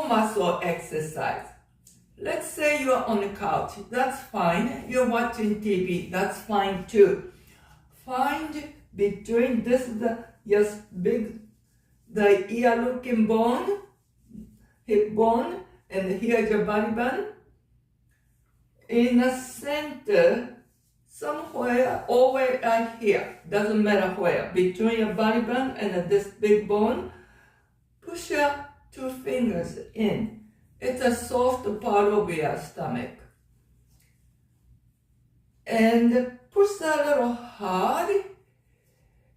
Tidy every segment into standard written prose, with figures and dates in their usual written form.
core muscle exercise. Let's say you're on the couch. That's fine. You're watching TV. That's fine too. Find between this, the ear looking bone, hip bone, and here's your body bone. In the center, somewhere over right here, doesn't matter where, between your body bone and this big bone, push your 2 fingers in. It's a soft part of your stomach. And push a little hard.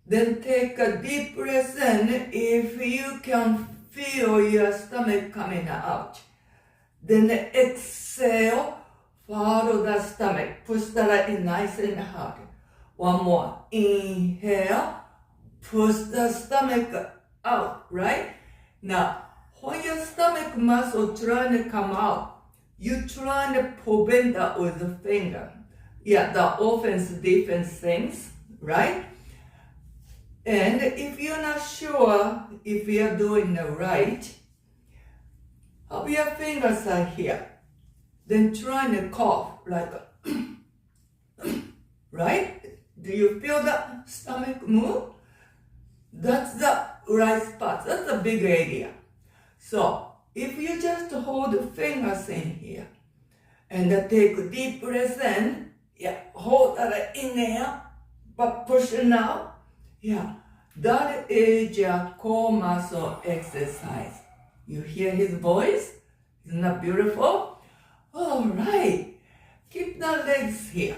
Then take a deep breath in if you can feel your stomach coming out. Then exhale, follow the stomach. Push that in nice and hard. One more. Inhale, push the stomach out, right? Now, when your stomach muscle trying to come out, you trying to prevent that with the finger. Yeah, the offense, defense things, right? And if you're not sure if you're doing it right, have your fingers are here. Then trying to cough like, right? Do you feel the stomach move? That's the right spot. That's a big area. So if you just hold the fingers in here and take a deep breath in, yeah, hold that in there, but pushing out, yeah, that is your core muscle exercise. You hear his voice? Isn't that beautiful? All right, keep the legs here.